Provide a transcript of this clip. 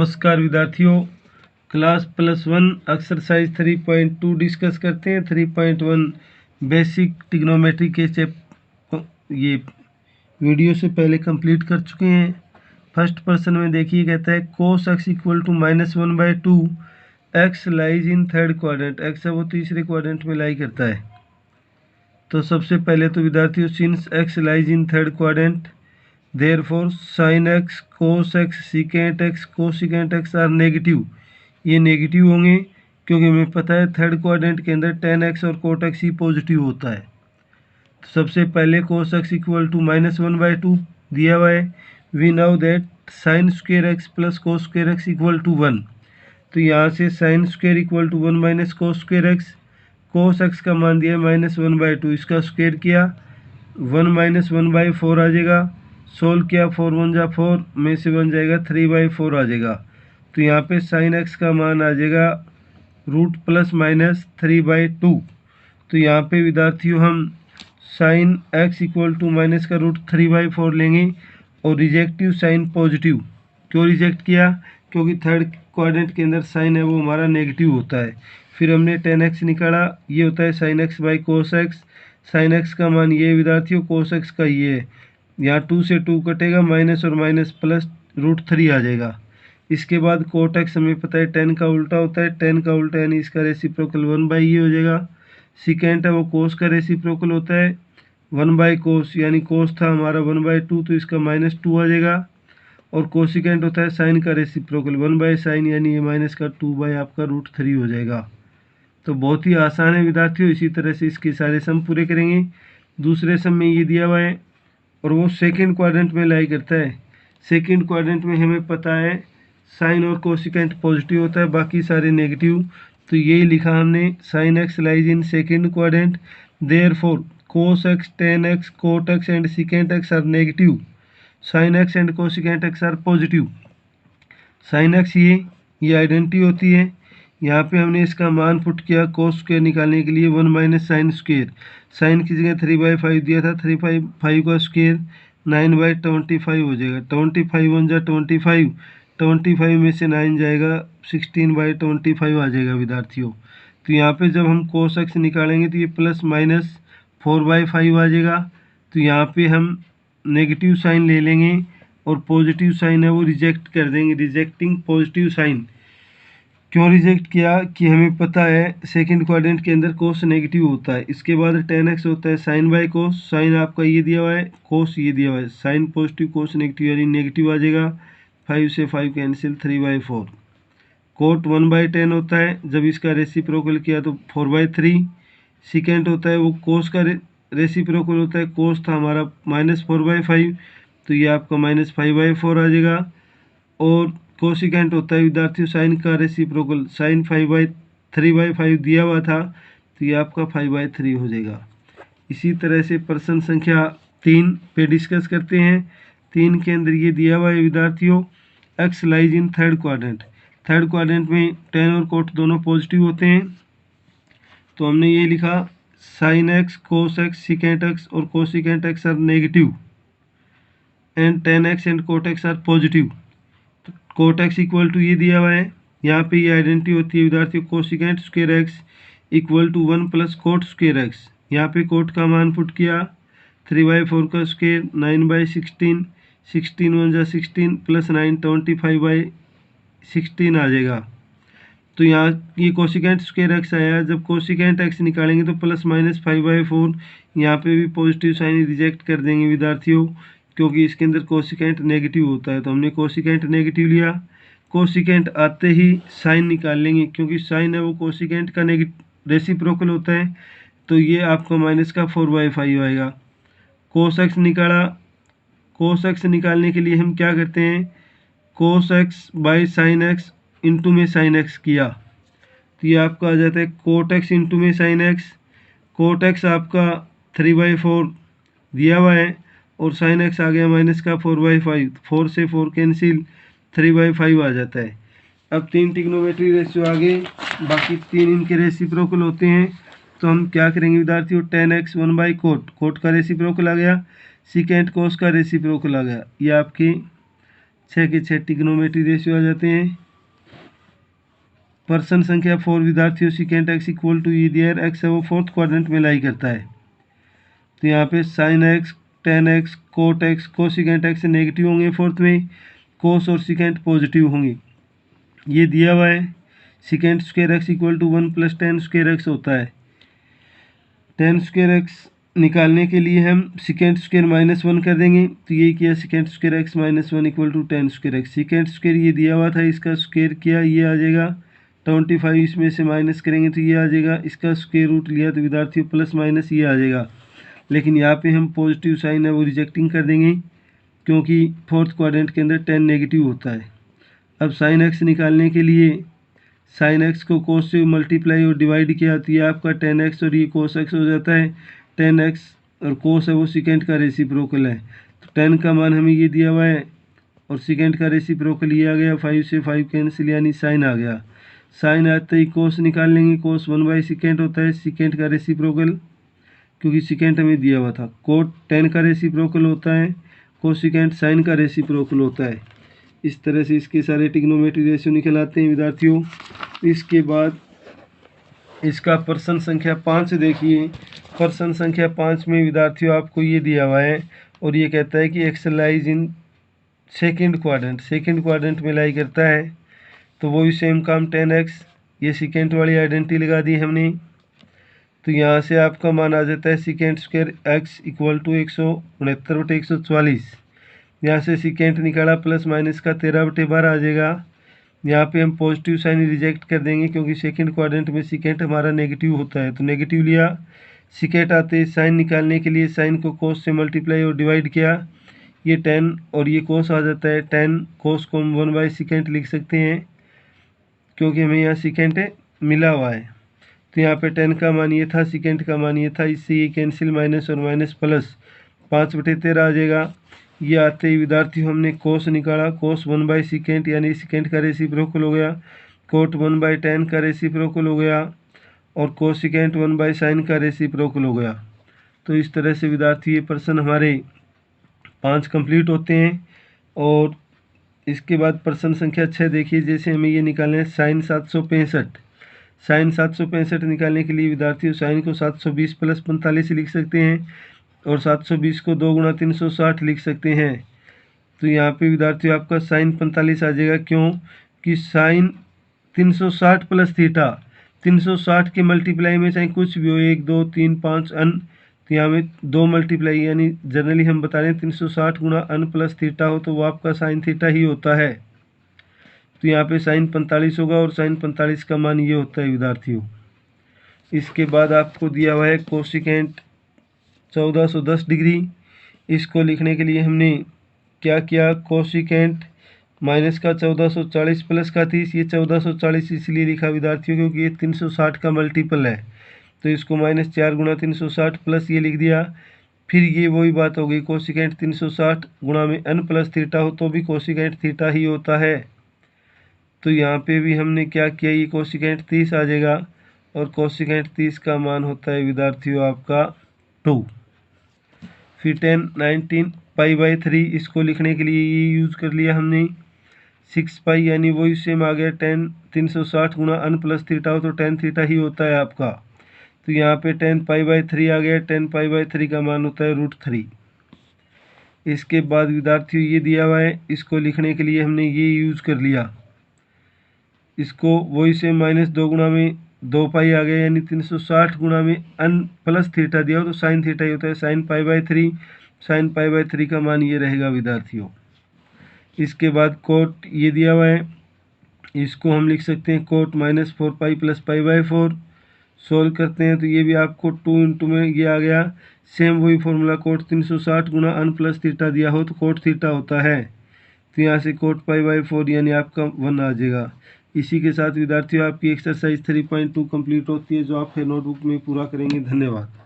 नमस्कार विद्यार्थियों, class +1 exercise 3.2 discuss करते हैं। 3.1 बेसिक ट्रिग्नोमेट्री के ये वीडियो से पहले कंप्लीट कर चुके हैं। फर्स्ट पर्सन में देखिए, कहता है cos x equal to -1/2 x lies in third quadrant. X है वो तीसरे क्वाड्रेंट में लाई करता है। तो सबसे पहले तो विद्यार्थियों, since x lies in third quadrant therefore sine x, cos x, secant x, cosecant x are negative. ये नेगेटिव होंगे क्योंकि हमें पता है थर्ड क्वाड्रेंट के अंदर tan एक्स और कोट एक्स ही पॉजिटिव होता है। तो सबसे पहले कोस एक्स इक्वल टू -1/2 दिया हुआ है। We know that sine square x plus cos square x equal to 1। तो यहाँ से sine square equal to 1 minus cos square x. Cos x का मान दिया -1/2, इसका स्क्वेयर किया 1 - 1/4 आ जाएगा। सोल्व किया 4 × 1 = 4 में से बन जाएगा 3/4 आ जाएगा। तो यहाँ पे साइन एक्स का मान आ जाएगा √+−3/2। तो यहाँ पे विद्यार्थियों हम sine x equal to minus का √3/4 लेंगे और रिजेक्टिव साइन पॉजिटिव। क्यों रिजेक्ट किया? क्योंकि थर्ड क्वाड्रेंट के अंदर साइन है वो हमारा नेगेटिव होता है। फिर हमने tan एक्स निकाला, ये होता है sine x by cos x. Sine x का मान ये विद्यार्थियों, कोस एक्स का ये है। यहाँ 2 से 2 कटेगा, माइनस और माइनस प्लस √3 आ जाएगा। इसके बाद कोट एक्स हमें पता है tan का उल्टा होता है। tan का उल्टा यानी इसका रेसिप्रोकल 1/ये हो जाएगा। सीकेंट है वो कोस का रेसिप्रोकल होता है 1/कोस, यानी कोस था हमारा 1/2 तो इसका -2 आ जाएगा। और कोसिकेंट होता है साइन का रेसिप्रोकल 1/साइन, यानी ये माइनस का 2/ आपका √3 हो जाएगा। तो बहुत ही आसान है विद्यार्थियों। इसी तरह से इसके सारे सम पूरे करेंगे। दूसरे सम में ये दिया हुआ है और वो सेकंड क्वाड्रेंट में लाई करता है। सेकंड क्वाड्रेंट में हमें पता है साइन और कोसिकेंट पॉजिटिव होता है, बाकी सारे नेगेटिव। तो यही लिखा हमने, sine x lies in second quadrant therefore cos x, tan x, cot x and secant x are negative. Sine x and cosecant x are positive. Sine x ये आइडेंटिटी होती है। यहाँ पे हमने इसका मान पुट किया कोस स्क्वायर निकालने के लिए 1 - साइन स्क्वायर। साइन की जगह 3/5 दिया था, 3/5 का स्क्वायर 9/25 हो जाएगा। 25 × 1 = 25, 25 में से 9 जाएगा 16/25 आ जाएगा विद्यार्थियों। तो यहाँ पे जब हम कोस एक्स निकालेंगे तो ये +/4/5 आ जाएगा। तो यहाँ पे हम नेगेटिव साइन ले लेंगे और पॉजिटिव साइन है वो रिजेक्ट कर देंगे, रिजेक्टिंग पॉजिटिव साइन। क्यों रिजेक्ट किया? कि हमें पता है सेकंड क्वाड्रेंट के अंदर कोस नेगेटिव होता है। इसके बाद tan एक्स होता है साइन बाई कोस। साइन आपका ये दिया हुआ है, कोस ये दिया हुआ है। साइन पॉजिटिव कोस नेगेटिव यानी नेगेटिव आ जाएगा। 5 से 5 कैंसिल, 3/4। कोट 1/tan होता है, जब इसका रेसिप्रोकल किया तो 4/3। सीकेंट होता है वो कोस का रेसिप्रोकल होता है। कोस था हमारा -4/5 तो ये आपका -5/4 आ जाएगा। और कोसिकेंट होता है विद्यार्थियों साइन का रेसिप्रोकल, साइन 3/5 दिया हुआ था तो ये आपका 5/3 हो जाएगा। इसी तरह से प्रश्न संख्या 3 पे डिस्कस करते हैं। 3 के अंदर ये दिया हुआ है विद्यार्थियों, x lies in third quadrant. Third quadrant में tan और कोट दोनों पॉजिटिव होते हैं। तो हमने ये लिखा sine x, cos x, secant x और cosecant x are negative and tan x and cot x are positive. Cot x equal to ये दिया हुआ है, यहाँ पे ये आइडेंटिटी होती है विद्यार्थियों, cosecant square x equal to 1 + cot square x. यहाँ पे कोट का मान पुट किया 3/4 का स्क्वायर 9/16, 16 × 1 = 16 + 9 25/16 आ जाएगा। तो यहाँ ये कोसिकेंट स्क्वायर एक्स आया। जब कोसिकेंट एक्स निकालेंगे तो +/5/4, यहाँ पे भी पॉजिटिव साइन रिजेक्ट कर देंगे विद्यार्थियों, क्योंकि इसके अंदर कोसिकेंट नेगेटिव होता है। तो हमने कोसिकेंट नेगेटिव लिया। कोसिकेंट आते ही साइन निकाल लेंगे, क्योंकि साइन है वो कोसिकेंट का रेसिप्रोकल होता है। तो ये आपका -4/5 आएगा। कोस एक्स निकाला। कोस एक्स निकालने के लिए हम क्या करते हैं, cos x by sine x into में साइन एक्स किया तो ये आपका आ जाता है कोट एक्स इंटू में साइन एक्स। कोट एक्स आपका 3/4 दिया हुआ है और साइन एक्स आ गया -4/5। 4 से 4 कैंसिल, 3/5 आ जाता है। अब 3 ट्रिग्नोमेट्री रेशियो आ गए, बाकी 3 इनके रेसिप्रोकल होते हैं। तो हम क्या करेंगे विद्यार्थियों, tan x 1/कोट, कोट का रेसिप्रोकल आ गया, सीकेंट कोस का रेसिप्रोकल आ गया। ये आपकी 6 के 6 ट्रिग्नोमेट्री रेशियो आ जाते हैं। पर्सन संख्या 4 विद्यार्थियों सिकेंट एक्स इक्वल टू ई दियर एक्स है वो फोर्थ क्वाड्रेंट में लाई करता है। तो यहाँ पे sine x, tan x, cot x, cosecant x negative होंगे फोर्थ में, कोस और सिकेंट पॉजिटिव होंगे। ये दिया हुआ है secant square x equal to 1 plus tan square x होता है। टेन स्क्वायर एक्स निकालने के लिए हम सिकेंट स्क्वायर -1 कर देंगे। तो ये किया secant square x -1 equal to tan square x. Secant square ये दिया हुआ था, इसका स्क्वायर किया, ये आ जाएगा 25, इसमें से माइनस करेंगे तो ये आ जाएगा। इसका स्क्वायर रूट लिया तो विद्यार्थियों प्लस माइनस ये आ जाएगा। लेकिन यहाँ पे हम पॉजिटिव साइन है वो रिजेक्टिंग कर देंगे, क्योंकि फोर्थ क्वाड्रेंट के अंदर 10 नेगेटिव होता है। अब साइन एक्स निकालने के लिए साइन एक्स को कोस से मल्टीप्लाई और डिवाइड किया तो ये आपका 10x और ये कोस एक्स हो जाता है। 10x और कोस है वो सिकेंट का रेसिप्रोकल है। तो 10 का मान हमें ये दिया हुआ है और सिकेंट का रेसिप्रोकल ये आ गया। 5 से 5 कैंसिल यानी साइन आ गया। साइन आते ही कोस निकाल लेंगे। कोस 1 सिकेंट होता है सिकेंट का रेसिप्रोकल, क्योंकि सिकेंट हमें दिया हुआ था। कोट 10 का रेसिप्रोकल होता है, कोसिकेंट साइन का रेसिप्रोकल होता है। इस तरह से इसके सारे ट्रिग्नोमेट्री रेशियो निकल आते हैं विद्यार्थियों। इसके बाद इसका प्रश्न संख्या 5 देखिए। प्रश्न संख्या 5 में विद्यार्थियों आपको ये दिया हुआ है और ये कहता है कि एक्सरसाइज इन सेकंड क्वाड्रेंट में लाई करता है। तो वही सेम काम 10x, ये सिकेंट वाली आइडेंटिटी लगा दी हमने। तो यहाँ से आपका मान आ जाता है secant square x equal to 169/144। यहाँ से सिकेंट निकाला प्लस माइनस का 13/12 आ जाएगा। यहाँ पे हम पॉजिटिव साइन रिजेक्ट कर देंगे, क्योंकि सेकंड क्वाड्रेंट में सिकेंट हमारा नेगेटिव होता है। तो नेगेटिव लिया। सिकेंट आते साइन निकालने के लिए साइन को कोस से मल्टीप्लाई और डिवाइड किया। ये 10 और ये कोस आ जाता है। 10 कोस को हम 1/सिकेंट लिख सकते हैं, क्योंकि हमें यहाँ सिकेंट मिला हुआ है। तो यहाँ पे 10 का मान ये था, सिकेंट का मान ये था, इससे ये कैंसिल, माइनस और माइनस प्लस 5/13 आ जाएगा। ये आते ही विद्यार्थी हमने कोस निकाला। कोस 1/सिकेंट यानी सिकेंट का रेसिप्रोकल हो गया। कोट 1/10 का रेसिप्रोकल हो गया और कोसिकेंट 1/साइन का रेसिप्रोकल हो गया। तो इस तरह से विद्यार्थी ये प्रश्न हमारे 5 कंप्लीट होते हैं। और इसके बाद प्रश्न संख्या 6 देखिए। जैसे हमें ये निकालना है साइन 765। साइन 765 निकालने के लिए विद्यार्थियों साइन को 720 + 45 लिख सकते हैं और 720 को 2 × 360 लिख सकते हैं। तो यहाँ पे विद्यार्थियों आपका साइन 45 आ जाएगा, क्यों कि साइन 360 + थीटा, 360 के मल्टीप्लाई में चाहे कुछ भी हो, 1 2 3 5 अन, तो यहाँ में 2 मल्टीप्लाई यानी जनरली हम बता रहे हैं 360 × अन + थीटा हो तो वो आपका साइन थीटा ही होता है। तो यहाँ पे साइन 45 होगा और साइन 45 का मान ये होता है विद्यार्थियों। इसके बाद आपको दिया हुआ है कोसिकेंट 1410 डिग्री। इसको लिखने के लिए हमने क्या किया, कोसिकेंट माइनस का 1440 प्लस का 30, ये 1440 इसलिए लिखा विद्यार्थियों क्योंकि ये 360 का मल्टीपल है। तो इसको -4 × 360 प्लस ये लिख दिया। फिर ये वही बात हो गई, कोसिकेंट 360 गुणा में n + थीटा हो तो भी कोसिकेंट थीटा ही होता है। तो यहाँ पे भी हमने क्या किया, ये कोसिकेंट 30 आ जाएगा और कोसिकेंट 30 का मान होता है विद्यार्थियों आपका 2। फिर 10 19 π/3, इसको लिखने के लिए ये यूज़ कर लिया हमने। 6π यानी वही सेम आ गया। 10 360 गुणा n + थीटा हो तो tan थीटा ही होता है आपका। तो यहाँ पे 10 π/3 आ गया। 10 π/3 का मान होता है √3। इसके बाद विद्यार्थियों ये दिया हुआ है, इसको लिखने के लिए हमने ये यूज़ कर लिया। इसको वही से -2 गुणा में 2π आ गया, यानी 360 गुणा में n + थीटा दिया हो तो साइन थीटा ही होता है। साइन π/3, साइन π/3 का मान ये रहेगा विद्यार्थियों। इसके बाद कोट ये दिया हुआ है, इसको हम लिख सकते हैं कोट -4π + π/4। सोल्व करते हैं तो ये भी आपको 2 × में ये आ गया। सेम वही फॉर्मूला, कोट 360 गुणा n + थीटा दिया हो तो कोट थीटा होता है। तो यहाँ से कोट π/4 यानी आपका 1 आ जाएगा। इसी के साथ विद्यार्थियों आपकी एक्सरसाइज 3.2 कंप्लीट होती है, जो आप फिर नोटबुक में पूरा करेंगे। धन्यवाद।